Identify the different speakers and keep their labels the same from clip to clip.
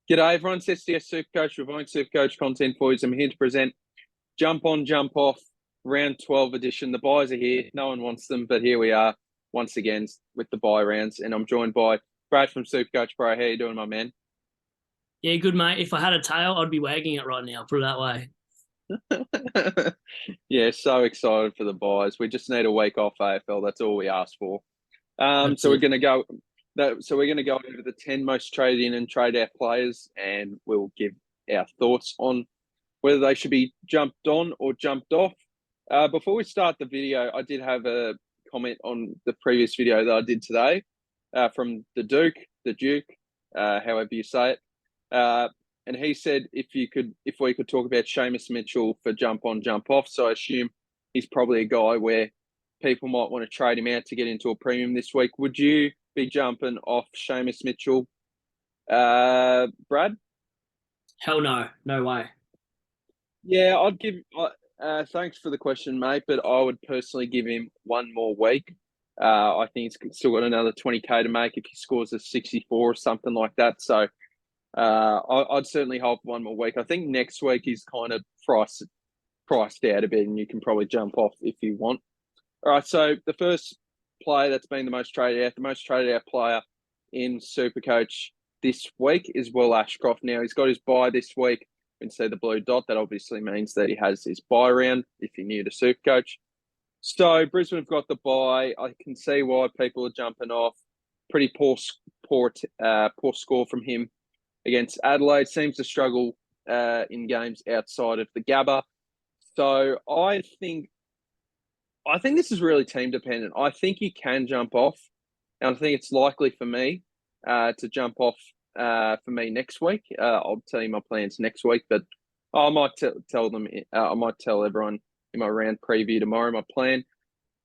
Speaker 1: G'day everyone, it's SDS SuperCoach, reviewing SuperCoach content for you. I'm here to present Jump On, Jump Off, round 12 edition. The buys are here. No one wants them, but here we are once again with the buy rounds. And I'm joined by Brad from SuperCoach. Bro, how you doing, my man?
Speaker 2: Yeah, good, mate. If I had a tail, I'd be wagging it right now, put it that way.
Speaker 1: Yeah, so excited for the buys. We just need a week off AFL. That's all we ask for.
Speaker 2: That's
Speaker 1: So we're
Speaker 2: it.
Speaker 1: going to go. So we're going to go over the 10 most traded in and trade out players, and we'll give our thoughts on whether they should be jumped on or jumped off. Before we start the video, I did have a comment on the previous video that I did today from the Duke, however you say it. And he said if we could talk about Seamus Mitchell for jump on, jump off. So I assume he's probably a guy where people might want to trade him out to get into a premium this week. Would you be jumping off Seamus Mitchell, Brad?
Speaker 2: Hell no. No way.
Speaker 1: Yeah, I'd give. Thanks for the question, mate. But I would personally give him one more week. I think he's still got another 20K to make if he scores a 64 or something like that. So I'd certainly hold one more week. I think next week he's kind of priced out a bit, and you can probably jump off if you want. All right. So the first player that's been the most traded out player in SuperCoach this week is Will Ashcroft. Now he's got his buy this week. You can see the blue dot. That obviously means that he has his buy round if you're new to SuperCoach. So Brisbane have got the buy. I can see why people are jumping off. Pretty poor score from him against Adelaide. Seems to struggle in games outside of the Gabba. So I think this is really team dependent. I think you can jump off, and I think it's likely for me to jump off for me next week. I'll tell you my plans next week, but I might tell them. I might tell everyone in my round preview tomorrow my plan.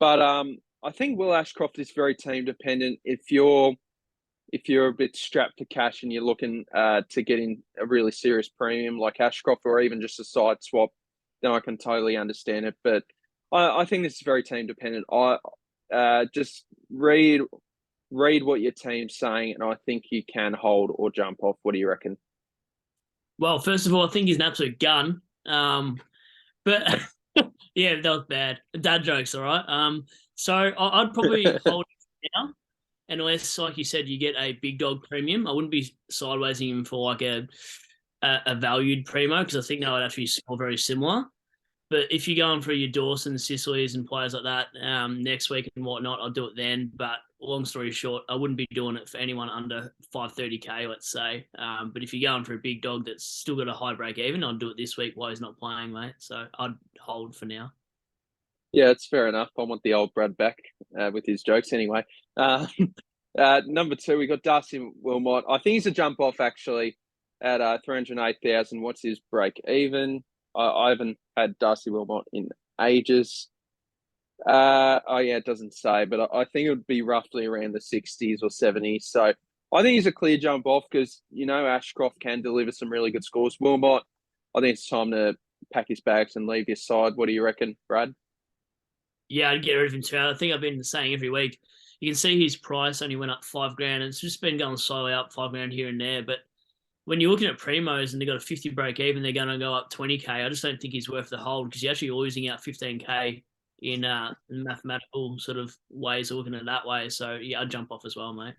Speaker 1: But I think Will Ashcroft is very team dependent. If you're a bit strapped to cash and you're looking to get in a really serious premium like Ashcroft or even just a side swap, then I can totally understand it. But I think this is very team dependent. I just read what your team's saying, and I think you can hold or jump off. What do you reckon?
Speaker 2: Well, first of all, I think he's an absolute gun. But yeah, that was bad. Dad jokes, all right. So I'd probably hold it now, unless, like you said, you get a big dog premium. I wouldn't be sidewaysing him for like a valued primo because I think they would actually score very similar. But if you're going for your Dawson, Sicilies, and players like that next week and whatnot, I'll do it then. But long story short, I wouldn't be doing it for anyone under 530K, let's say. But if you're going for a big dog that's still got a high break even, I'd do it this week while he's not playing, mate. So I'd hold for now.
Speaker 1: Yeah, it's fair enough. I want the old Brad back with his jokes anyway. Number two, we got Darcy Wilmot. I think he's a jump off actually at 308,000. What's his break even? I haven't had Darcy Wilmot in ages. Oh yeah, it doesn't say, but I think it would be roughly around the 60s or 70s. So I think he's a clear jump off because Ashcroft can deliver some really good scores. Wilmot, I think it's time to pack his bags and leave his side. What do you reckon, Brad?
Speaker 2: Yeah, I'd get rid of him too. I think I've been saying every week. You can see his price only went up $5,000. It's just been going slowly up $5,000 here and there. But when you're looking at primos and they've got a 50 break even, they're going to go up 20K. I just don't think he's worth the hold because you're actually losing out 15K in mathematical sort of ways of looking at it that way. So yeah, I'd jump off as well, mate.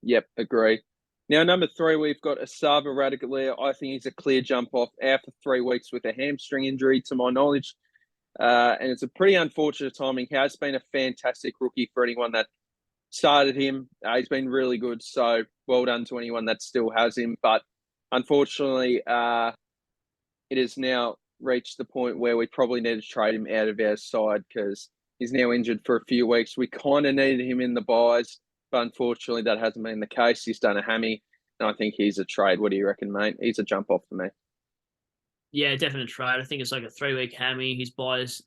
Speaker 1: Yep, agree. Now, number three, we've got Asava Radicale. I think he's a clear jump off out for 3 weeks with a hamstring injury, to my knowledge. And it's a pretty unfortunate timing. He has been a fantastic rookie for anyone that started him. He's been really good. So well done to anyone that still has him. But unfortunately, it has now reached the point where we probably need to trade him out of our side because he's now injured for a few weeks. We kind of needed him in the buys, but unfortunately that hasn't been the case. He's done a hammy, and I think he's a trade. What do you reckon, mate? He's a jump off for me.
Speaker 2: Yeah, definite trade. I think it's like a 3 week hammy. His buys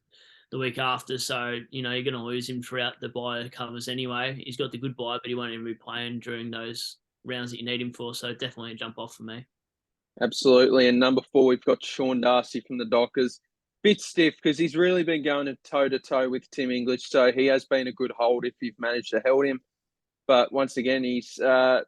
Speaker 2: the week after, so you're going to lose him throughout the buy covers anyway. He's got the good buy, but he won't even be playing during those rounds that you need him for. So definitely a jump off for me.
Speaker 1: Absolutely. And number four, we've got Sean Darcy from the Dockers. Bit stiff because he's really been going toe to toe with Tim English. So he has been a good hold if you've managed to hold him. But once again, he's done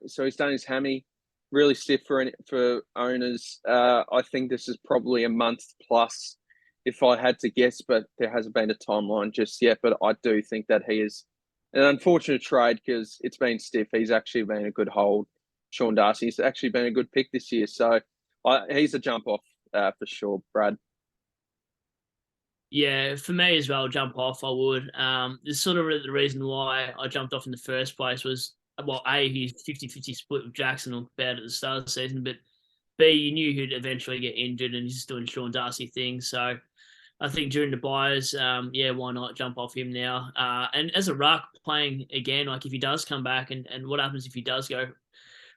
Speaker 1: his hammy. really stiff for owners. I think this is probably a month plus, if I had to guess, but there hasn't been a timeline just yet. But I do think that he is an unfortunate trade because it's been stiff. He's actually been a good hold. Sean Darcy's actually been a good pick this year, so he's a jump off for sure, Brad.
Speaker 2: Yeah, for me as well, jump off, I would. This sort of the reason why I jumped off in the first place was, well, A, he's 50-50 split with Jackson about at the start of the season, but B, you knew he'd eventually get injured and he's just doing Sean Darcy things. So I think during the buys, why not jump off him now? And as a ruck playing again, like if he does come back and what happens if he does go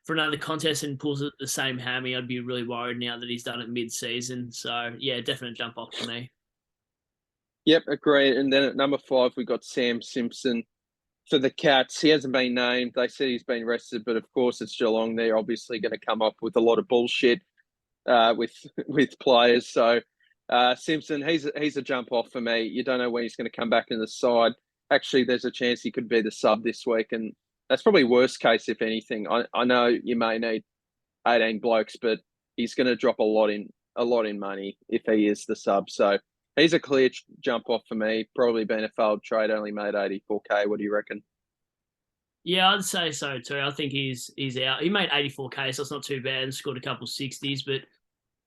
Speaker 2: for another contest and pulls the same hammy, I'd be really worried now that he's done it mid-season. So, yeah, definite jump off for me.
Speaker 1: Yep, agreed. And then at number 5, we got Sam Simpson for the Cats. He hasn't been named. They said he's been rested, but of course it's Geelong. They're obviously going to come up with a lot of bullshit with players. So Simpson, he's a jump off for me. You don't know when he's going to come back in the side. Actually, there's a chance he could be the sub this week, and that's probably worst case if anything. I know you may need 18 blokes, but he's going to drop a lot in money if he is the sub. So he's a clear jump off for me. Probably been a failed trade, only made 84K. What do you reckon?
Speaker 2: Yeah, I'd say so too. I think he's out. He made 84K, so it's not too bad, and scored a couple 60s. But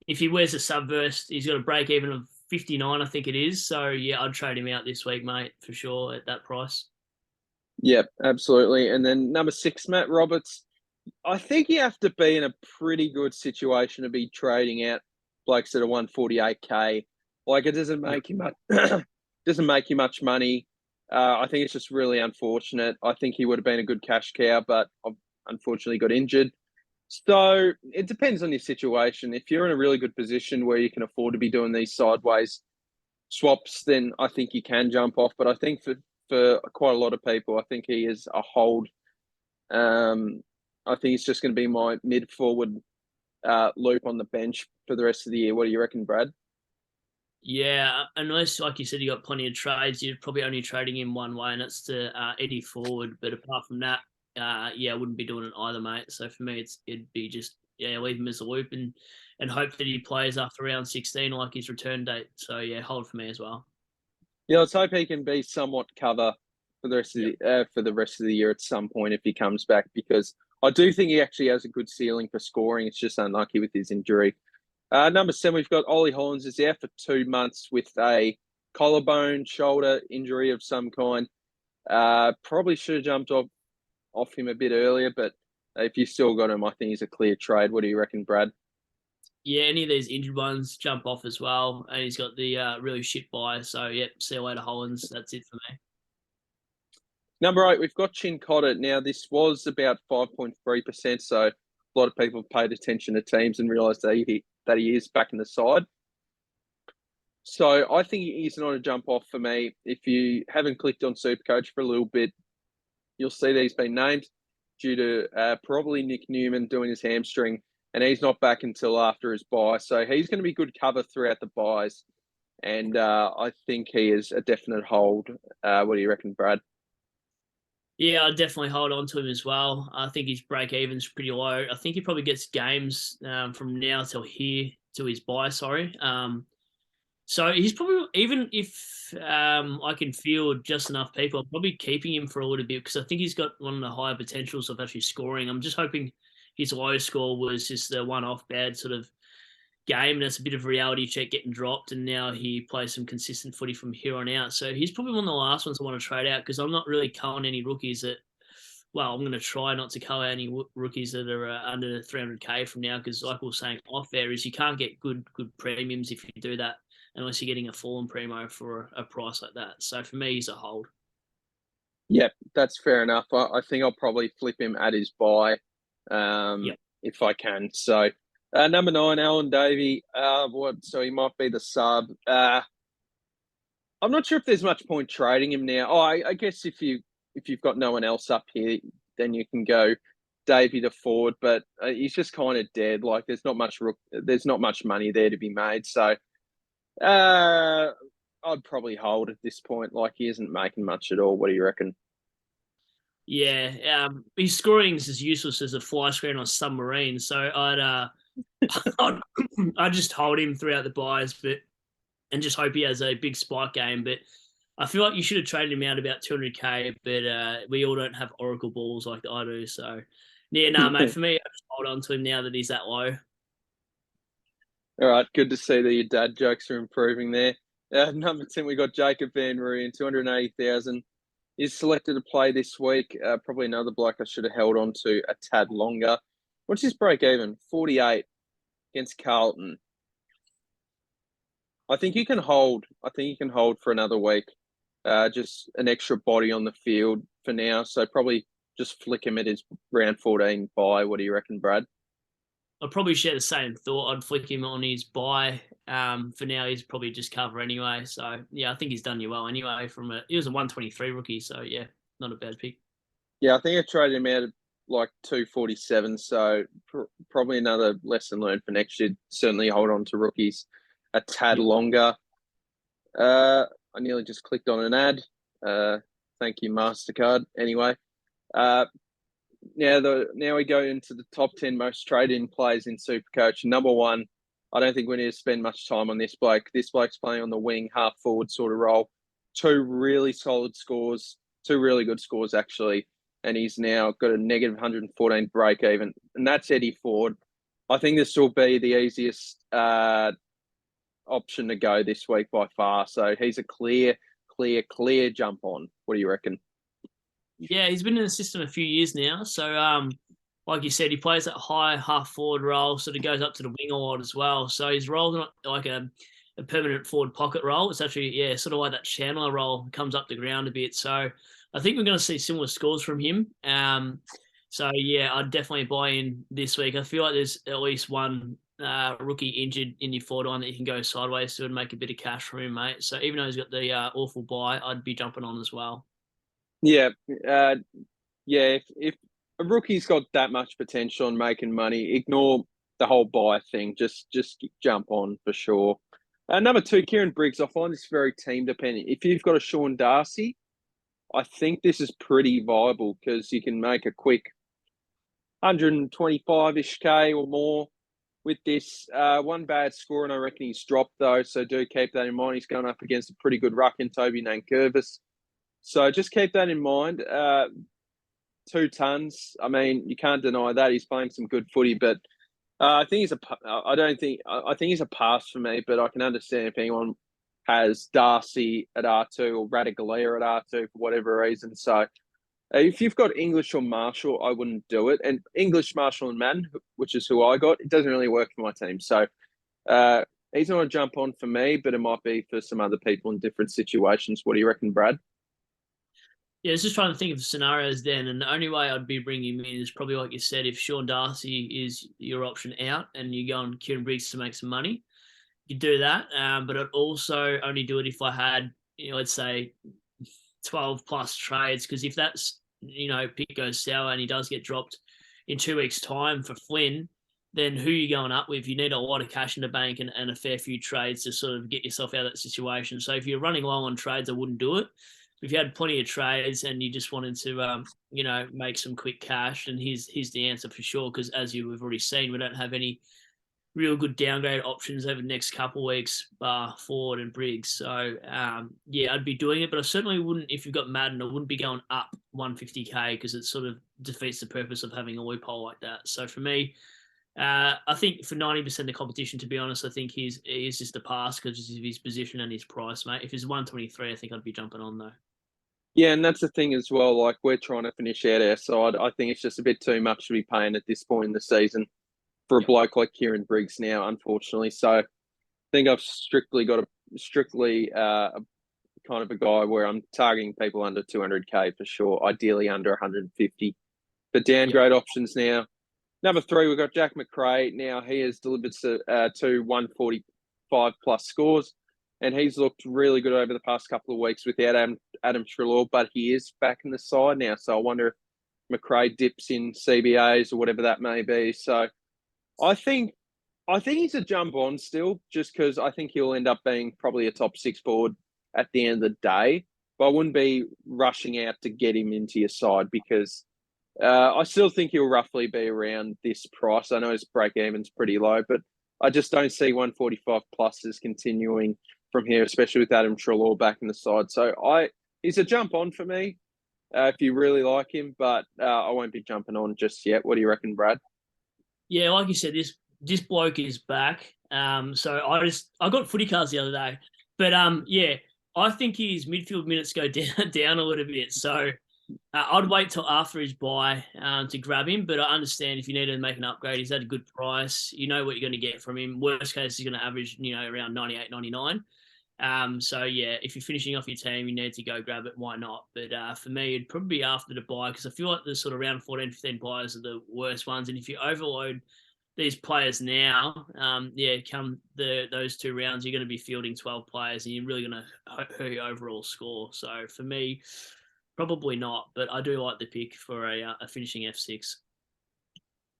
Speaker 2: if he wears a subverse, he's got a break even of 59, I think it is. So yeah, I'd trade him out this week, mate, for sure at that price.
Speaker 1: Yep, absolutely. And then number 6, Matt Roberts. I think you have to be in a pretty good situation to be trading out blokes that are 148K. Like it doesn't make you much, doesn't make you much money. I think it's just really unfortunate. I think he would have been a good cash cow, but unfortunately got injured. So it depends on your situation. If you're in a really good position where you can afford to be doing these sideways swaps, then I think you can jump off. But I think for quite a lot of people, I think he is a hold. I think it's just going to be my mid forward loop on the bench for the rest of the year. What do you reckon, Brad?
Speaker 2: Yeah, unless, like you said, you got plenty of trades, you're probably only trading him one way, and that's to Eddie forward. But apart from that, I wouldn't be doing it either, mate. So for me, it'd be just leave him as a loop and hope that he plays after round 16, like his return date. So yeah, hold for me as well.
Speaker 1: Yeah, let's hope he can be somewhat cover for the rest of the year at some point if he comes back, because I do think he actually has a good ceiling for scoring. It's just unlucky with his injury. Number 7, we've got Ollie Hollins is out for 2 months with a collarbone, shoulder injury of some kind. Probably should have jumped off him a bit earlier, but if you still got him, I think he's a clear trade. What do you reckon, Brad?
Speaker 2: Yeah, any of these injured ones jump off as well, and he's got the really shit buy. So yep, see you later, Hollins. That's it for me.
Speaker 1: Number 8, we've got Chin Cotter. Now, this was about 5.3%, so a lot of people have paid attention to teams and realised that he is back in the side. So I think he's not a jump off for me. If you haven't clicked on SuperCoach for a little bit, you'll see that he's been named due to probably Nick Newman doing his hamstring, and he's not back until after his bye. So he's going to be good cover throughout the buys, and I think he is a definite hold. What do you reckon, Brad?
Speaker 2: Yeah, I'd definitely hold on to him as well. I think his break even's pretty low. I think he probably gets games from now till here to his buy. Sorry. So he's probably, even if I can field just enough people, I'm probably keeping him for a little bit because I think he's got one of the higher potentials of actually scoring. I'm just hoping his low score was just a one-off bad sort of game, and it's a bit of a reality check getting dropped, and now he plays some consistent footy from here on out. So he's probably one of the last ones I want to trade out because I'm not really culling any rookies that. Well, I'm going to try not to cull any rookies that are under 300K from now because, like we were saying off air, is you can't get good premiums if you do that unless you're getting a fallen primo for a price like that. So for me, he's a hold.
Speaker 1: Yep, that's fair enough. I think I'll probably flip him at his buy if I can. So number 9, Alan Davey. So he might be the sub. I'm not sure if there's much point trading him now. I guess if you've got no one else up here, then you can go Davey to forward. But he's just kind of dead. Like there's not much money there to be made. So I'd probably hold at this point. Like he isn't making much at all. What do you reckon?
Speaker 2: Yeah, his scoring is as useless as a fly screen on a submarine. So I'd just hold him throughout the buys, but and just hope he has a big spike game. But I feel like you should have traded him out about 200k, but we all don't have oracle balls like I do. So yeah, nah, mate. For me, I just hold on to him now that he's that low.
Speaker 1: All right, good to see that your dad jokes are improving there. Number 10, we got Jacob Van Rooyen, 280,000. Is selected to play this week. Probably another bloke I should have held on to a tad longer. What's his break even? 48 against Carlton. I think you can hold. I think you can hold for another week. Just an extra body on the field for now. So probably just flick him at his round 14 bye. What do you reckon, Brad?
Speaker 2: I'd probably share the same thought. I'd flick him on his buy. For now, he's probably just cover anyway. So yeah, I think he's done you well anyway. He was a 123 rookie, so yeah, not a bad pick.
Speaker 1: Yeah, I think I traded him out at like 247. So probably another lesson learned for next year. Certainly hold on to rookies a tad
Speaker 2: Yep.
Speaker 1: longer. I nearly just clicked on an ad. Thank you, MasterCard. Anyway, now we go into the top 10 most traded-in players in SuperCoach. Number one, I don't think we need to spend much time on this bloke. This bloke's playing on the wing, half forward sort of role. Two really solid scores, two really good scores actually, and he's now got a negative 114 break even, and that's Eddie Ford. I think this will be the easiest option to go this week by far. So he's a clear jump on. What do you reckon?
Speaker 2: Yeah, he's been in the system a few years now. So, like you said, he plays that high half forward role, sort of goes up to the wing a lot as well. So his role's not like a permanent forward pocket role. It's actually, yeah, sort of like that Chandler role, comes up the ground a bit. So I think we're going to see similar scores from him. So yeah, I'd definitely buy in this week. I feel like there's at least one rookie injured in your forward line that you can go sideways to and make a bit of cash from him, mate. So even though he's got the awful buy, I'd be jumping on as well.
Speaker 1: Yeah, yeah. If a rookie's got that much potential and making money, ignore the whole buy thing. Just jump on for sure. Number two, Kieran Briggs. I find this very team dependent. If you've got a Sean Darcy, I think this is pretty viable because you can make a quick 125-ish K or more with this. One bad score, and I reckon he's dropped though. So do keep that in mind. He's going up against a pretty good ruck in Toby Nankervis. So just keep that in mind. 2 tons. I mean, you can't deny that he's playing some good footy, but I think he's a. I don't think. I think he's a pass for me, but I can understand if anyone has Darcy at R2 or Radigalia at R2 for whatever reason. So if you've got English or Marshall, I wouldn't do it. And English, Marshall, and Madden, which is who I got, it doesn't really work for my team. So he's not a jump on for me, but it might be for some other people in different situations. What do you reckon, Brad?
Speaker 2: Yeah, I was just trying to think of scenarios then, and the only way I'd be bringing him in is probably like you said, if Sean Darcy is your option out and you go on Kieran Briggs to make some money, you do that. But I'd also only do it if I had, let's say 12 plus trades, because if that's, pick goes sour and he does get dropped in 2 weeks' time for Flynn, then who are you going up with? You need a lot of cash in the bank and a fair few trades to sort of get yourself out of that situation. So if you're running low on trades, I wouldn't do it. If you had plenty of trades and you just wanted to, make some quick cash, then here's the answer for sure. Because as we've already seen, we don't have any real good downgrade options over the next couple of weeks, bar Ford and Briggs. So yeah, I'd be doing it, but I certainly wouldn't. If you've got Madden, I wouldn't be going up 150k because it sort of defeats the purpose of having a loophole like that. So for me, I think for 90% of the competition, to be honest, I think he's just a pass because of his position and his price, mate. If he's 123, I think I'd be jumping on though.
Speaker 1: Yeah, and that's the thing as well. Like we're trying to finish out our side. I think it's just a bit too much to be paying at this point in the season for a
Speaker 2: Yep.
Speaker 1: bloke like Kieran Briggs now, unfortunately. So I think I've strictly got a kind of a guy where I'm targeting people under 200k for sure, ideally under 150. But
Speaker 2: Yep.
Speaker 1: downgrade options now. Number three, we've got Jack McRae. Now he has delivered two 145 plus scores, and he's looked really good over the past couple of weeks without Adam Trelaw, but he is back in the side now. So I wonder if McRae dips in CBAs or whatever that may be. So I think he's a jump on still, just because I think he'll end up being probably a top 6 forward at the end of the day. but I wouldn't be rushing out to get him into your side because I still think he'll roughly be around this price. I know his break even's pretty low, but I just don't see 145 pluses continuing from here, especially with Adam Treloar back in the side. So he's a jump on for me if you really like him, but I won't be jumping on just yet. What do you reckon, Brad?
Speaker 2: Yeah, like you said, this bloke is back. So I got footy cards the other day, but yeah, I think his midfield minutes go down a little bit. So I'd wait till after his buy to grab him, but I understand if you need to make an upgrade, he's at a good price. You know what you're going to get from him. Worst case, he's going to average, around 98, 99. So yeah, if you're finishing off your team, you need to go grab it. Why not? But for me, it'd probably be after the buy because I feel like the sort of around 14, 15 buys are the worst ones. And if you overload these players now, come those 2 rounds, you're going to be fielding 12 players and you're really going to hurt your overall score. So for me, probably not, but I do like the pick for a finishing F6.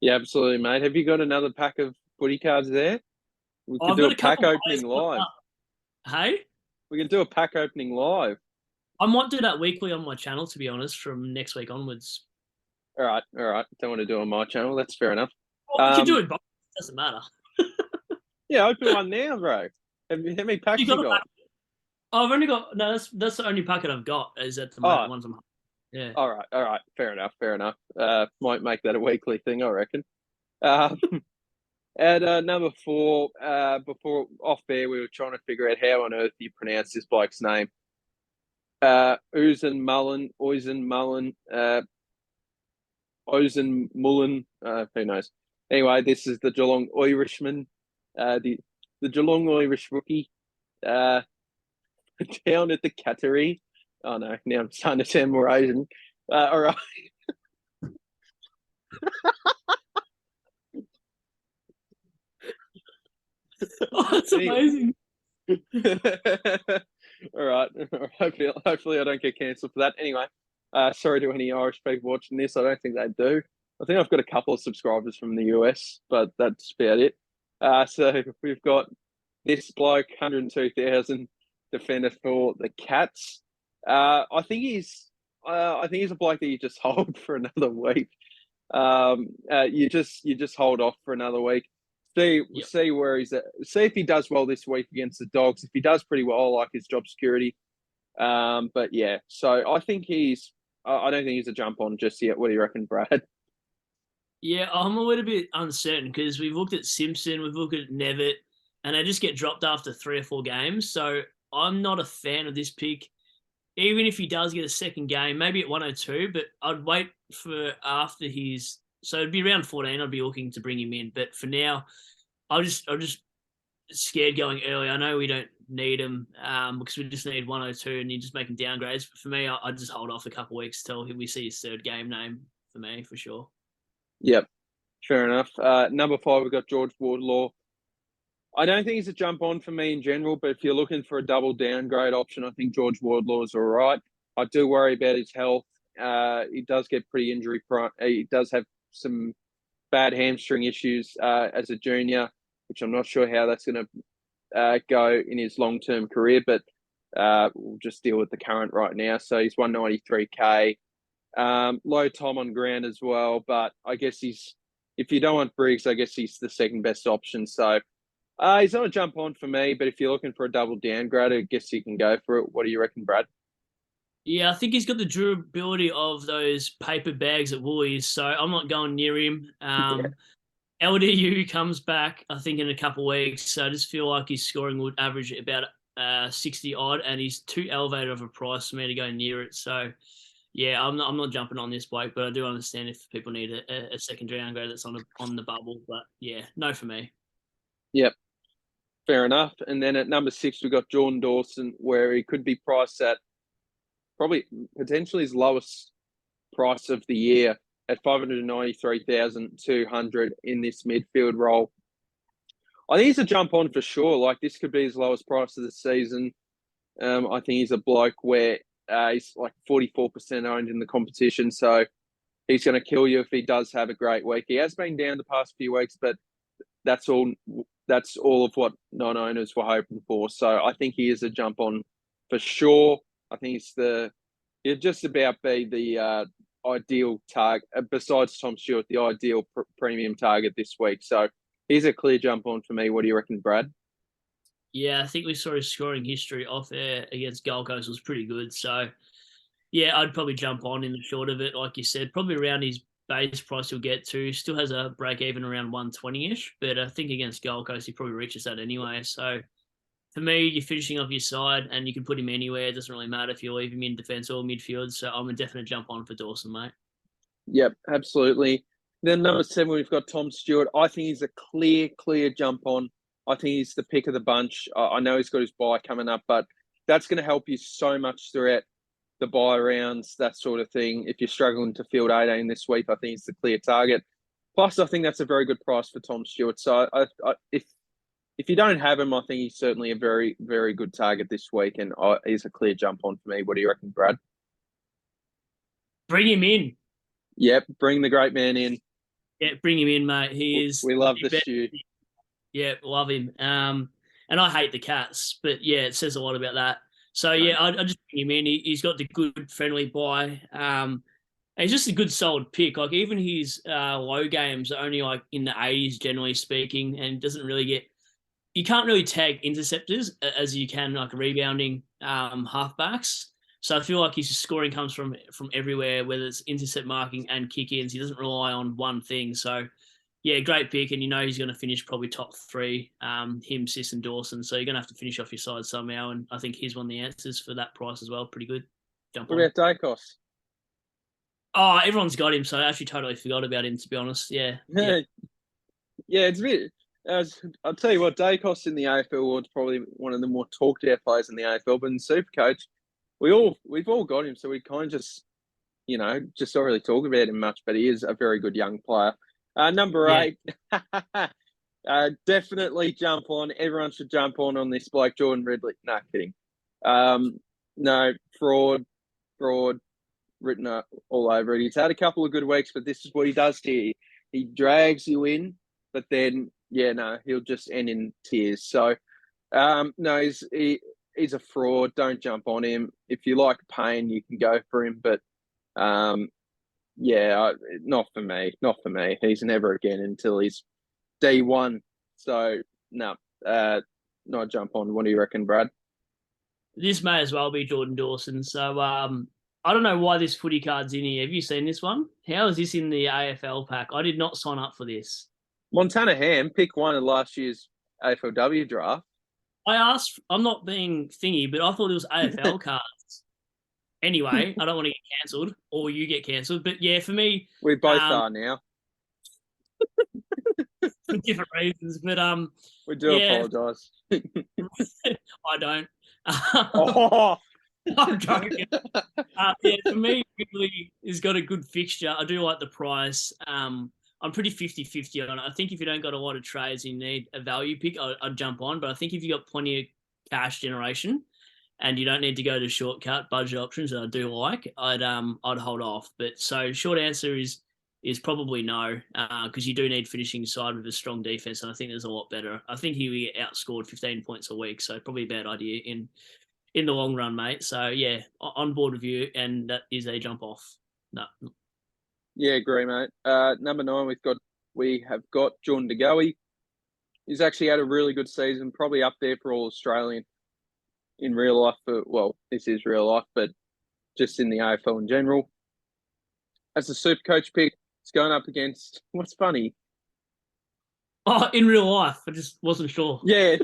Speaker 1: Yeah, absolutely, mate. Have you got another pack of footy cards there? We could
Speaker 2: I've
Speaker 1: do
Speaker 2: got
Speaker 1: a
Speaker 2: a
Speaker 1: pack
Speaker 2: couple
Speaker 1: opening live.
Speaker 2: Hey?
Speaker 1: We can do a pack opening live.
Speaker 2: I might do that weekly on my channel, to be honest, from next week onwards.
Speaker 1: All right. Don't want to do it on my channel. That's fair enough.
Speaker 2: Well, we can do it both. It doesn't matter.
Speaker 1: Yeah, open one now, bro. How many packs you got?
Speaker 2: I've only got that's the only packet I've got is at the moment. Ones I'm yeah.
Speaker 1: All right. Fair enough. Might make that a weekly thing, I reckon. At number 4, before off there, we were trying to figure out how on earth you pronounce this bloke's name. Oizen Mullen, who knows? Anyway, this is the Geelong Irishman, the Geelong Irish rookie, down at the Cattery. Oh no, now I'm starting to sound more Asian. All right.
Speaker 2: Oh, that's amazing.
Speaker 1: All right. Hopefully I don't get cancelled for that. Anyway, sorry to any Irish people watching this. I don't think they do. I think I've got a couple of subscribers from the US, but that's about it. So we've got this bloke, 102,000 defender for the Cats. I think he's a bloke that you just hold for another week. You just hold off for another week. See where he's at. See if he does well this week against the Dogs. If he does pretty well, I like his job security. But yeah, so I think I don't think he's a jump on just yet. What do you reckon, Brad?
Speaker 2: Yeah, I'm a little bit uncertain because we've looked at Simpson, we've looked at Nevitt, and they just get dropped after 3 or 4 games. So I'm not a fan of this pick. Even if he does get a second game, maybe at 102, but I'd wait for after his. So it'd be around 14. I'd be looking to bring him in, but for now, I'm just scared going early. I know we don't need him because we just need 102, and you're just making downgrades. But for me, I'd just hold off a couple of weeks till we see his 3rd game name for me for sure.
Speaker 1: Yep, fair enough. Number 5, we've got George Wardlaw. I don't think he's a jump on for me in general, but if you're looking for a double downgrade option, I think George Wardlaw is all right. I do worry about his health. He does get pretty injury prone. He does have some bad hamstring issues as a junior, which I'm not sure how that's going to go in his long-term career, but we'll just deal with the current right now. So he's 193K. Low time on ground as well, but I guess if you don't want Briggs, I guess he's the second best option. So he's not a jump on for me, but if you're looking for a double downgrade, I guess you can go for it. What do you reckon, Brad?
Speaker 2: Yeah, I think he's got the durability of those paper bags at Woolies, so I'm not going near him. LDU comes back, I think, in a couple of weeks, so I just feel like his scoring would average about 60 odd, and he's too elevated of a price for me to go near it. So, yeah, I'm not jumping on this bloke, but I do understand if people need a second downgrade that's on the bubble. But yeah, no for me.
Speaker 1: Yep, fair enough. And then at number 6, we've got Jordan Dawson, where he could be priced at probably potentially his lowest price of the year at 593,200 in this midfield role. I think he's a jump on for sure. Like, this could be his lowest price of the season. I think he's a bloke where he's like 44% owned in the competition. So he's going to kill you if he does have a great week. He has been down the past few weeks, but that's all of what non-owners were hoping for. So I think he is a jump on for sure. I think he'll just about be the ideal target, besides Tom Stewart, the ideal premium target this week. So he's a clear jump on for me. What do you reckon, Brad?
Speaker 2: Yeah, I think we saw his scoring history off air against Gold Coast was pretty good. So, yeah, I'd probably jump on in the short of it, like you said, probably around his base price he'll get to. Still has a break even around 120-ish, but I think against Gold Coast he probably reaches that anyway. So for me, you're finishing off your side and you can put him anywhere. It doesn't really matter if you leave him in defence or midfield. So I'm a definite jump on for Dawson, mate.
Speaker 1: Yep, absolutely. Then number 7, we've got Tom Stewart. I think he's a clear jump on. I think he's the pick of the bunch. I know he's got his bye coming up, but that's going to help you so much throughout the bye rounds, that sort of thing. If you're struggling to field 18 this week, I think it's the clear target. Plus, I think that's a very good price for Tom Stewart. So if you don't have him, I think he's certainly a very good target this week, and he's a clear jump on for me. What do you reckon, Brad?
Speaker 2: Bring him in.
Speaker 1: Yep, bring the great man in.
Speaker 2: Yeah, bring him in, mate. He is.
Speaker 1: We love the stew.
Speaker 2: Yeah, love him. And I hate the Cats, but yeah, it says a lot about that. So yeah, I just bring him in. He's got the good friendly buy. And he's just a good solid pick. Like even his low games are only like in the 80s, generally speaking, and doesn't really get. You can't really tag interceptors as you can like rebounding halfbacks. So I feel like his scoring comes from everywhere, whether it's intercept marking and kick-ins. He doesn't rely on one thing. So yeah, great pick, and you know he's going to finish probably top 3, him, Sis, and Dawson. So you're going to have to finish off your side somehow, and I think he's one of the answers for that price as well. Pretty good. Jump on.
Speaker 1: What about Dacos?
Speaker 2: Oh, everyone's got him, so I actually totally forgot about him, to be honest. Yeah.
Speaker 1: Yeah, it's a bit. I'll tell you what, Dacos in the AFL world is probably one of the more talked about players in the AFL, but in SuperCoach, we've all got him, so we kind of just don't really talk about him much, but he is a very good young player. Number 8, definitely jump on. Everyone should jump on this bloke, Jordan Ridley. No, kidding. No, fraud, written all over it. He's had a couple of good weeks, but this is what he does to you. He drags you in, but then, he'll just end in tears. So, no, he's a fraud. Don't jump on him. If you like pain, you can go for him, but not for me. Not for me. He's never again until he's D1. So, no, not jump on. What do you reckon, Brad?
Speaker 2: This may as well be Jordan Dawson. So, I don't know why this footy card's in here. Have you seen this one? How is this in the AFL pack? I did not sign up for this.
Speaker 1: Montana Ham, pick 1 of last year's AFLW draft.
Speaker 2: I asked, I'm not being thingy, but I thought it was AFL cards. Anyway, I don't want to get cancelled or you get cancelled. But yeah, for me.
Speaker 1: We both are now.
Speaker 2: For different reasons. But
Speaker 1: we do apologise.
Speaker 2: I don't.
Speaker 1: Oh.
Speaker 2: I'm joking. For me, Ridley has got a good fixture. I do like the price. I'm pretty 50-50 on it. I think if you don't got a lot of trades, you need a value pick, I'd jump on. But I think if you got plenty of cash generation and you don't need to go to shortcut budget options that I do like, I'd hold off. But so short answer is probably no, because you do need finishing side with a strong defense, and I think there's a lot better. I think he will get outscored 15 points a week, so probably a bad idea in the long run, mate. So yeah, on board with you, and that is a jump off. No.
Speaker 1: Yeah, agree, mate. Number 9, we have got Jordan De Goey. He's actually had a really good season, probably up there for all Australian in real life. This is real life, but just in the AFL in general. As a SuperCoach pick, it's going up against, what's funny?
Speaker 2: Oh, in real life, I just wasn't sure.
Speaker 1: Yeah,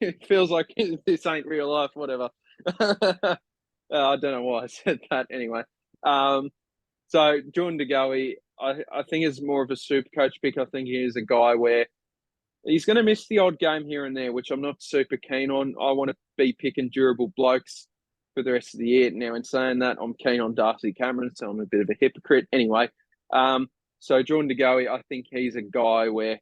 Speaker 1: it feels like this ain't real life, whatever. I don't know why I said that anyway. So Jordan De Goey, I think is more of a SuperCoach pick. I think he is a guy where he's going to miss the odd game here and there, which I'm not super keen on. I want to be picking durable blokes for the rest of the year. Now, in saying that, I'm keen on Darcy Cameron, so I'm a bit of a hypocrite. Anyway, so Jordan De Goey, I think he's a guy where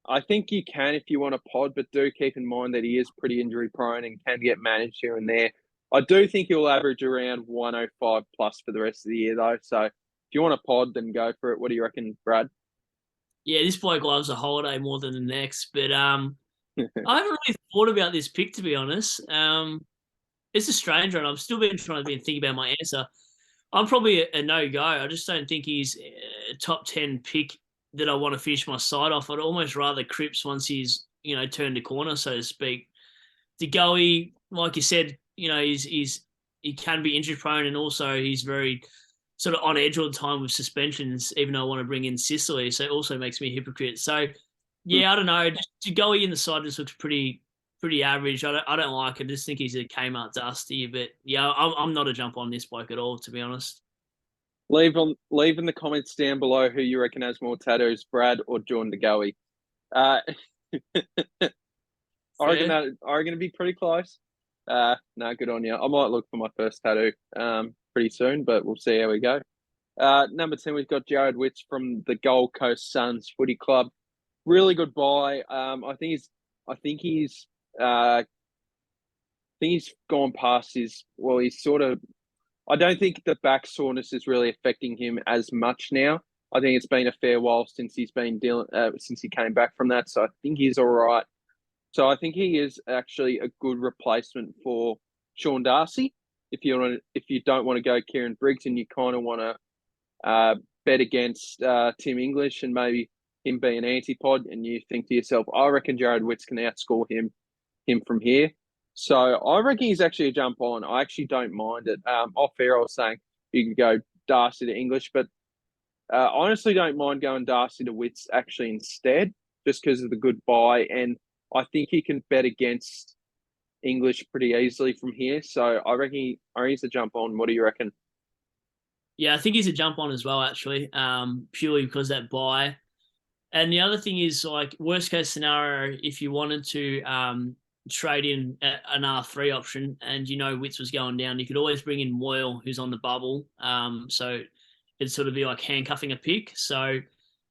Speaker 1: I think you can if you want a pod, but do keep in mind that he is pretty injury prone and can get managed here and there. I do think he'll average around 105 plus for the rest of the year, though. So if you want a pod, then go for it. What do you reckon, Brad?
Speaker 2: Yeah, this bloke loves a holiday more than the next, but I haven't really thought about this pick, to be honest. it's a strange one. I've still been trying to think about my answer. I'm probably a no-go. I just don't think he's a top 10 pick that I want to finish my side off. I'd almost rather Cripps once he's, turned the corner, so to speak. DeGoey, like you said, he can be injury prone, and also he's very sort of on edge all the time with suspensions, even though I want to bring in Sicily. So it also makes me a hypocrite. So yeah, I don't know. DeGoey in the side just looks pretty average. I don't like it. I just think he's a Kmart Dusty. But yeah, I'm not a jump on this bloke at all, to be honest.
Speaker 1: Leave in the comments down below who you reckon has more tattoos, Brad or John DeGoey. I reckon it'd be pretty close. No, good on you. I might look for my first tattoo pretty soon, but we'll see how we go. Number 10, we've got Jared Witts from the Gold Coast Suns Footy Club. Really good buy. I think he's gone past his. Well, he's sort of. I don't think the back soreness is really affecting him as much now. I think it's been a fair while since he's been dealing since he came back from that. So I think he's all right. So I think he is actually a good replacement for Sean Darcy. If you don't want to go Kieran Briggs and you kind of want to bet against Tim English and maybe him being an antipod, and you think to yourself, I reckon Jared Witts can outscore him from here. So I reckon he's actually a jump on. I actually don't mind it. Off air, I was saying you could go Darcy to English, but I honestly don't mind going Darcy to Witts actually instead, just because of the good buy. And I think he can bet against English pretty easily from here. So I reckon he's a jump on. What do you reckon?
Speaker 2: Yeah, I think he's a jump on as well, actually, purely because that buy. And the other thing is, like, worst case scenario, if you wanted to trade in an R3 option and Witts was going down, you could always bring in Moyle, who's on the bubble. So it'd sort of be like handcuffing a pick. So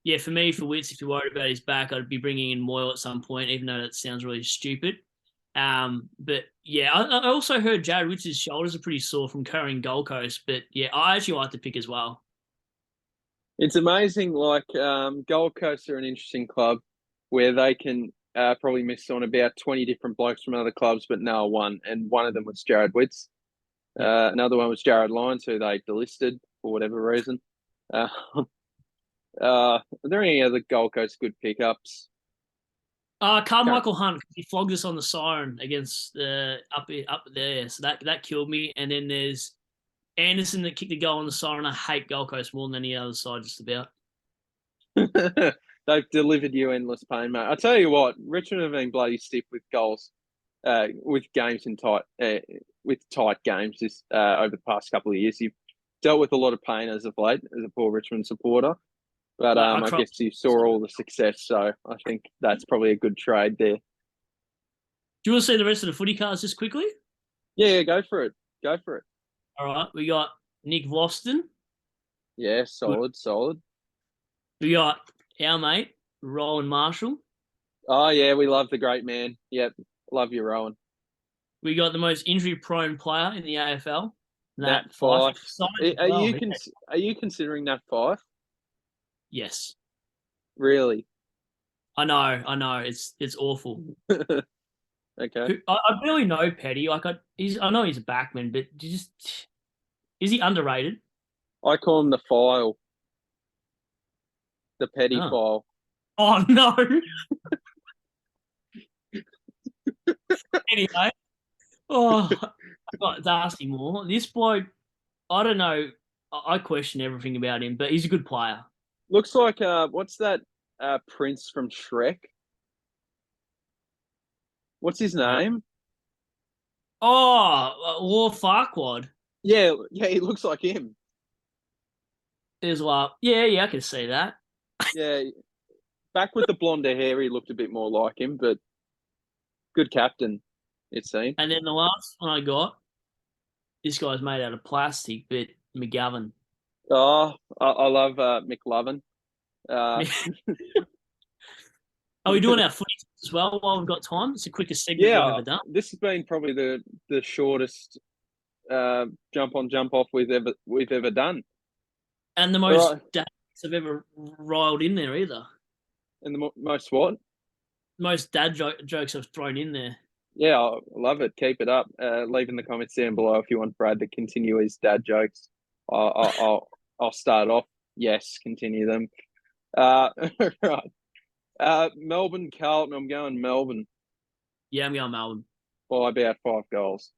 Speaker 2: yeah, for me, for Witts, if you're worried about his back, I'd be bringing in Moyle at some point, even though that sounds really stupid. But yeah, I also heard Jared Witts' shoulders are pretty sore from covering Gold Coast. But yeah, I actually like the pick as well.
Speaker 1: It's amazing. Like Gold Coast are an interesting club where they can probably miss on about 20 different blokes from other clubs, but no one. And one of them was Jared Witts. Another one was Jared Lyons, who they delisted for whatever reason. Are there any other Gold Coast good pickups?
Speaker 2: Carmichael Hunt, he flogged us on the siren against up there, so that killed me. And then there's Anderson that kicked the goal on the siren. I hate Gold Coast more than any other side, just about.
Speaker 1: They've delivered you endless pain, mate. I tell you what, Richmond have been bloody stiff with goals, with games in tight games this over the past couple of years. You've dealt with a lot of pain as of late as a poor Richmond supporter, but I guess you saw all the success, so I think that's probably a good trade there.
Speaker 2: Do you want to see the rest of the footy cards just quickly?
Speaker 1: Yeah, go for it. Go for it.
Speaker 2: All right, we got Nick Voston.
Speaker 1: Yeah, solid.
Speaker 2: We got our mate, Rowan Marshall.
Speaker 1: Oh, yeah, we love the great man. Yep, love you, Rowan.
Speaker 2: We got the most injury-prone player in the AFL,
Speaker 1: Nat Fyfe. Are you considering Nat Fyfe?
Speaker 2: Yes.
Speaker 1: Really?
Speaker 2: I know. It's awful.
Speaker 1: Okay.
Speaker 2: I barely know Petty. Like I know he's a backman, but is he underrated?
Speaker 1: I call him the file. The petty file.
Speaker 2: Oh no. Anyway, I've got Darcy Moore. This bloke, I don't know. I question everything about him, but he's a good player.
Speaker 1: Looks like what's that prince from Shrek? What's his name?
Speaker 2: War Farquaad.
Speaker 1: Yeah, he looks like him.
Speaker 2: Is well, yeah, I can see that.
Speaker 1: Yeah, back with the blonde hair, he looked a bit more like him, but good captain, it seemed.
Speaker 2: And then the last one I got, this guy's made out of plastic, but McGovern.
Speaker 1: Oh, I love McLovin.
Speaker 2: Are we doing our footy as well while we've got time? It's the quickest segment we've ever done.
Speaker 1: This has been probably the shortest jump on, jump off we've ever done.
Speaker 2: And the most dads I've ever riled in there either.
Speaker 1: And the most what?
Speaker 2: Most dad jokes I've thrown in there.
Speaker 1: Yeah, I love it. Keep it up. Leave in the comments down below if you want Brad to continue his dad jokes. I'll start off. Yes, continue them. Right. Melbourne Carlton. I'm going Melbourne
Speaker 2: Yeah, I'm going Melbourne.
Speaker 1: by about 5 goals.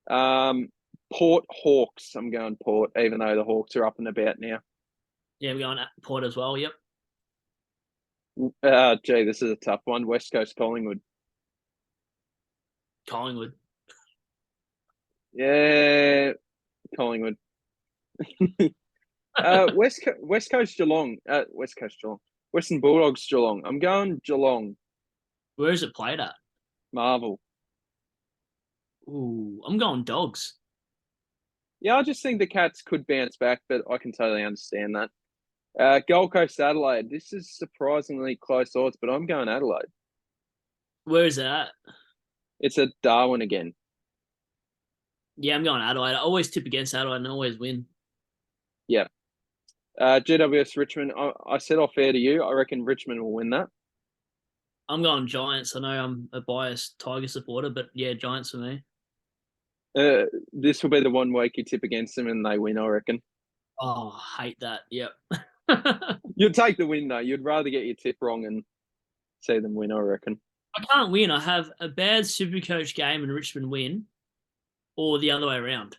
Speaker 1: Port Hawks. I'm going Port, even though the Hawks are up and about now.
Speaker 2: Yeah, I'm going Port as well. Yep.
Speaker 1: Gee, this is a tough one. West Coast Collingwood.
Speaker 2: Collingwood.
Speaker 1: Yeah, Collingwood. West Coast Geelong. West Coast Geelong. Western Bulldogs Geelong. I'm going Geelong.
Speaker 2: Where is it played at?
Speaker 1: Marvel.
Speaker 2: Ooh, I'm going Dogs.
Speaker 1: Yeah, I just think the Cats could bounce back, but I can totally understand that. Gold Coast Adelaide. This is surprisingly close odds, but I'm going Adelaide.
Speaker 2: Where is it at?
Speaker 1: It's at Darwin again.
Speaker 2: Yeah, I'm going Adelaide. I always tip against Adelaide and always win.
Speaker 1: Yeah. GWS Richmond. I said off air to you. I reckon Richmond will win that.
Speaker 2: I'm going Giants. I know I'm a biased Tiger supporter, but yeah, Giants for me.
Speaker 1: This will be the one week you tip against them and they win, I reckon.
Speaker 2: Oh, I hate that. Yep.
Speaker 1: You'd take the win, though. You'd rather get your tip wrong and see them win, I reckon.
Speaker 2: I can't win. I have a bad SuperCoach game and Richmond win, or the other way around.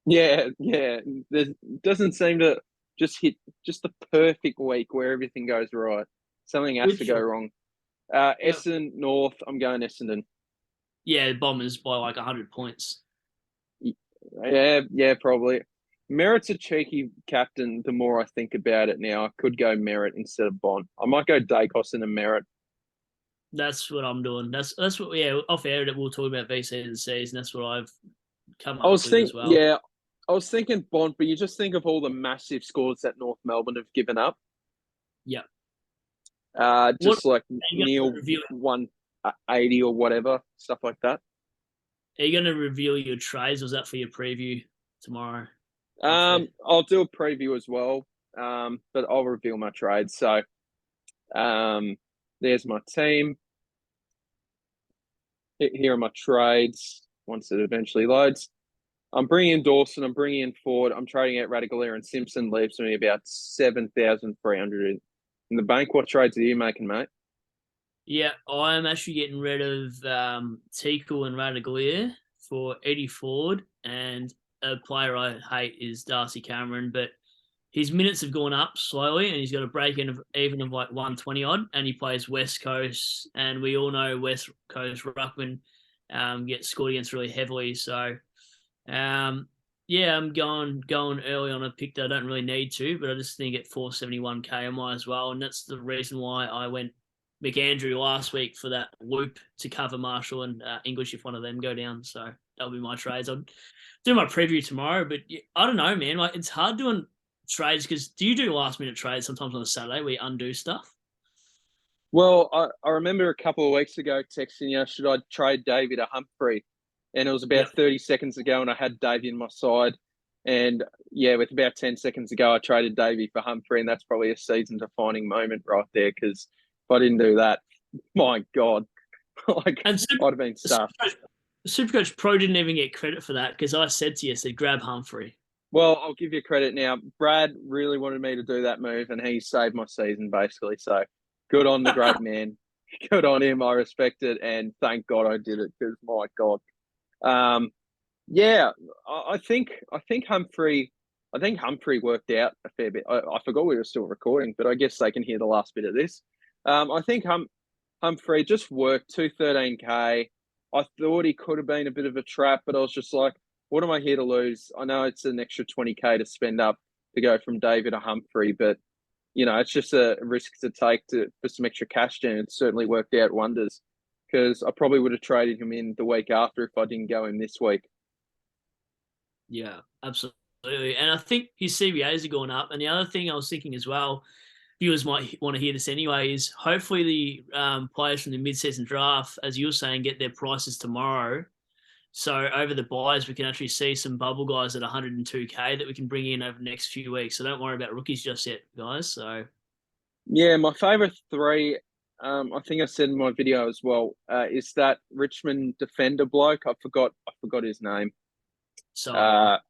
Speaker 1: Yeah. There doesn't seem to just hit just the perfect week where everything goes right. Something has to go wrong. Essendon North. I'm going Essendon.
Speaker 2: Yeah, Bombers by like 100 points.
Speaker 1: Yeah, probably. Merritt's a cheeky captain. The more I think about it now, I could go Merritt instead of Bond. I might go Dacos and a Merritt.
Speaker 2: That's what I'm doing. That's what off air that we'll talk about VC and C's, and that's what I've come
Speaker 1: I
Speaker 2: up
Speaker 1: was
Speaker 2: with as
Speaker 1: thinking,
Speaker 2: well.
Speaker 1: yeah, I was thinking Bond, but you just think of all the massive scores that North Melbourne have given up.
Speaker 2: Yeah.
Speaker 1: Just like
Speaker 2: you
Speaker 1: Neil 180 or whatever, stuff like that.
Speaker 2: Are you going to reveal your trades, or is that for your preview tomorrow?
Speaker 1: I'll do a preview as well, but I'll reveal my trades. So, there's my team. Here are my trades once it eventually loads. I'm bringing in Dawson. I'm bringing in Ford. I'm trading out Radaglia and Simpson. Leaves me about 7,300 in the bank. What trades are you making, mate?
Speaker 2: Yeah, I'm actually getting rid of Tickle and Radaglia for Eddie Ford, and a player I hate is Darcy Cameron, but his minutes have gone up slowly, and he's got a break even of like 120 odd, and he plays West Coast, and we all know West Coast ruckman gets scored against really heavily. So, yeah, I'm going early on a pick that I don't really need to, but I just think at 471k I might as well, and that's the reason why I went McAndrew last week for that loop to cover Marshall and English if one of them go down. So that'll be my trades. I'll do my preview tomorrow, but I don't know, man. Like, it's hard doing trades because do you do last minute trades sometimes on a Saturday where you undo stuff?
Speaker 1: Well, I remember a couple of weeks ago texting you, should I trade Davey to Humphrey? And it was about 30 seconds ago, and I had Davey on my side. And yeah, with about 10 seconds ago, I traded Davey for Humphrey, and that's probably a season-defining moment right there. Because if I didn't do that, my God, like I'd have been stuffed.
Speaker 2: SuperCoach Pro didn't even get credit for that because I said to you, I said, grab Humphrey.
Speaker 1: Well, I'll give you credit now. Brad really wanted me to do that move, and he saved my season, basically. So good on the great man. Good on him. I respect it, and thank God I did it because, my God. Yeah, I think Humphrey worked out a fair bit. I forgot we were still recording, but I guess they can hear the last bit of this. I think Humphrey just worked 213k. I thought he could have been a bit of a trap, but I was just like, what am I here to lose? I know it's an extra 20k to spend up to go from David to Humphrey, but it's just a risk to take for some extra cash down. It certainly worked out wonders because I probably would have traded him in the week after if I didn't go in this week.
Speaker 2: Yeah, absolutely. And I think his CBAs are going up. And the other thing I was thinking as well, viewers might want to hear this anyway, is hopefully the players from the mid-season draft, as you were saying, get their prices tomorrow. So over the buys, we can actually see some bubble guys at 102k that we can bring in over the next few weeks. So don't worry about rookies just yet, guys. So
Speaker 1: yeah, my favorite three I think I said in my video as well, is that Richmond defender bloke. I forgot his name.
Speaker 2: So
Speaker 1: I've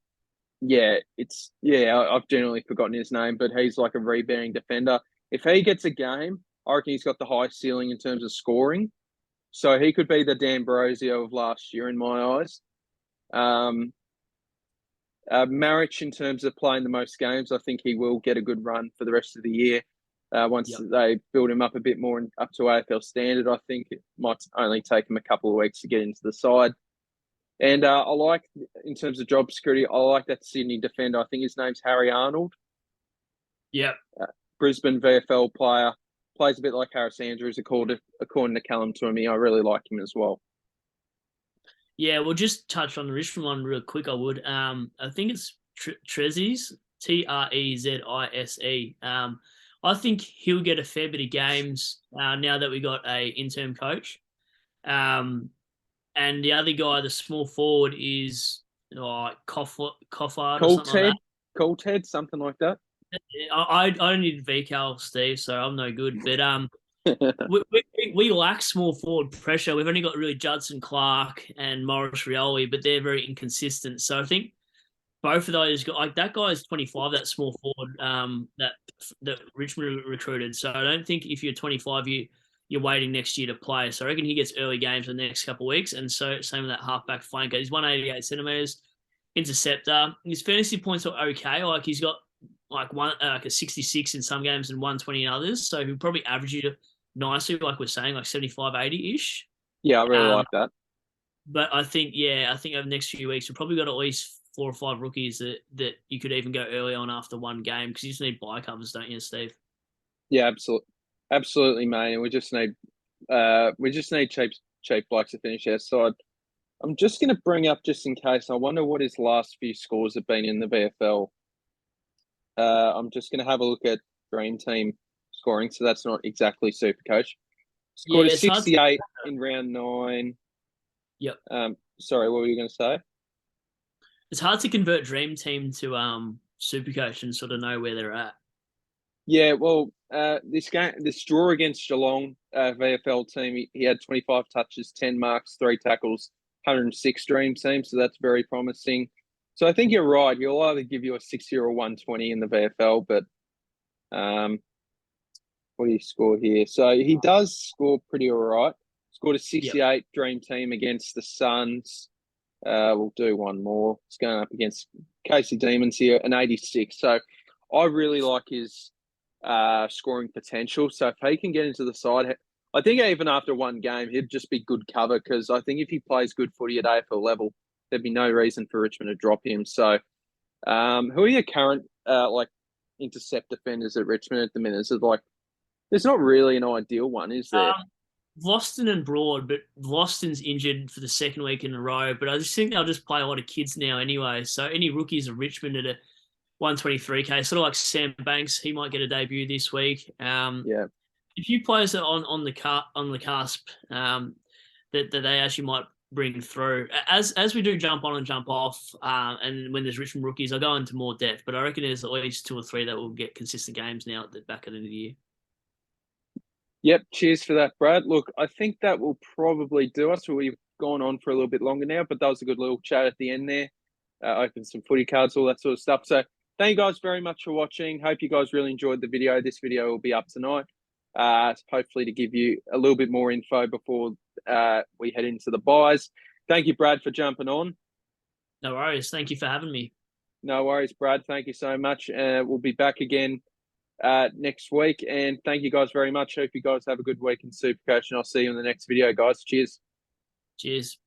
Speaker 1: generally forgotten his name, but he's like a rebounding defender. If he gets a game, I reckon he's got the highest ceiling in terms of scoring. So he could be the D'Ambrosio of last year in my eyes. Marich, in terms of playing the most games, I think he will get a good run for the rest of the year. Once they build him up a bit more and up to AFL standard, I think it might only take him a couple of weeks to get into the side. And I like, in terms of job security, I like that Sydney defender. I think his name's Harry Arnold.
Speaker 2: yeah,
Speaker 1: Brisbane VFL player. Plays a bit like Harris Andrews, according to Callum Twomey. I really like him as well.
Speaker 2: yeah. We'll just touch on the Richmond one real quick. I would. I think it's Trezise, Trezise. I think he'll get a fair bit of games now that we got a interim coach. And the other guy, the small forward, is Coffard or something like that.
Speaker 1: Colted, something like that.
Speaker 2: I don't need VCal, Steve, so I'm no good. But we lack small forward pressure. We've only got really Judson Clark and Morris Rioli, but they're very inconsistent. So I think both of those, like that guy is 25, that small forward that Richmond recruited. So I don't think if you're 25, you're waiting next year to play. So I reckon he gets early games in the next couple of weeks. And so same with that halfback flanker. He's 188 centimeters, interceptor. His fantasy points are okay. Like he's got like a 66 in some games and 120 in others. So he'll probably average you nicely, like we're saying, like 75, 80-ish.
Speaker 1: Yeah, I really like that.
Speaker 2: But I think over the next few weeks, we've probably got at least 4 or 5 rookies that you could even go early on after one game because you just need buy covers, don't you, Steve?
Speaker 1: Yeah, absolutely, mate. And we just need cheap blokes to finish our side. I'm just going to bring up, just in case, I wonder what his last few scores have been in the VFL. I'm just going to have a look at Dream Team scoring, so that's not exactly SuperCoach. Scored a 68 in round 9.
Speaker 2: Yep.
Speaker 1: Sorry, what were you going to say?
Speaker 2: It's hard to convert Dream Team to SuperCoach and sort of know where they're at.
Speaker 1: Yeah, well, this draw against Geelong VFL team, he had 25 touches, 10 marks, 3 tackles, 106 Dream Team, so that's very promising. So I think you're right. He'll either give you a 60 or a 120 in the VFL, but what do you score here? So he does score pretty all right. Scored a 68 Dream Team against the Suns. We'll do one more. It's going up against Casey Demons here, an 86. So I really like his scoring potential. So if he can get into the side, I think even after one game, he'd just be good cover because I think if he plays good footy at AFL level, there'd be no reason for Richmond to drop him. So who are your current intercept defenders at Richmond at the minute? Is it like, there's not really an ideal one, is there?
Speaker 2: Voston and Broad, but Voston's injured for the second week in a row. But I just think they'll just play a lot of kids now anyway. So any rookies of Richmond at a 123k, sort of like Sam Banks, he might get a debut this week.
Speaker 1: Yeah.
Speaker 2: A few players that are on the cusp that they actually might bring through. As we do jump on and jump off, and when there's Richmond rookies, I'll go into more depth. But I reckon there's at least 2 or 3 that will get consistent games now at the back end of the year.
Speaker 1: Yep, cheers for that, Brad. Look, I think that will probably do us. We've gone on for a little bit longer now, but that was a good little chat at the end there. Open some footy cards, all that sort of stuff. So thank you guys very much for watching. Hope you guys really enjoyed the video. This video will be up tonight, hopefully to give you a little bit more info before we head into the buys. Thank you, Brad, for jumping on.
Speaker 2: No worries. Thank you for having me.
Speaker 1: No worries, Brad. Thank you so much. We'll be back again next week. And thank you guys very much. Hope you guys have a good week in SuperCoach, and I'll see you in the next video, guys. Cheers.
Speaker 2: Cheers.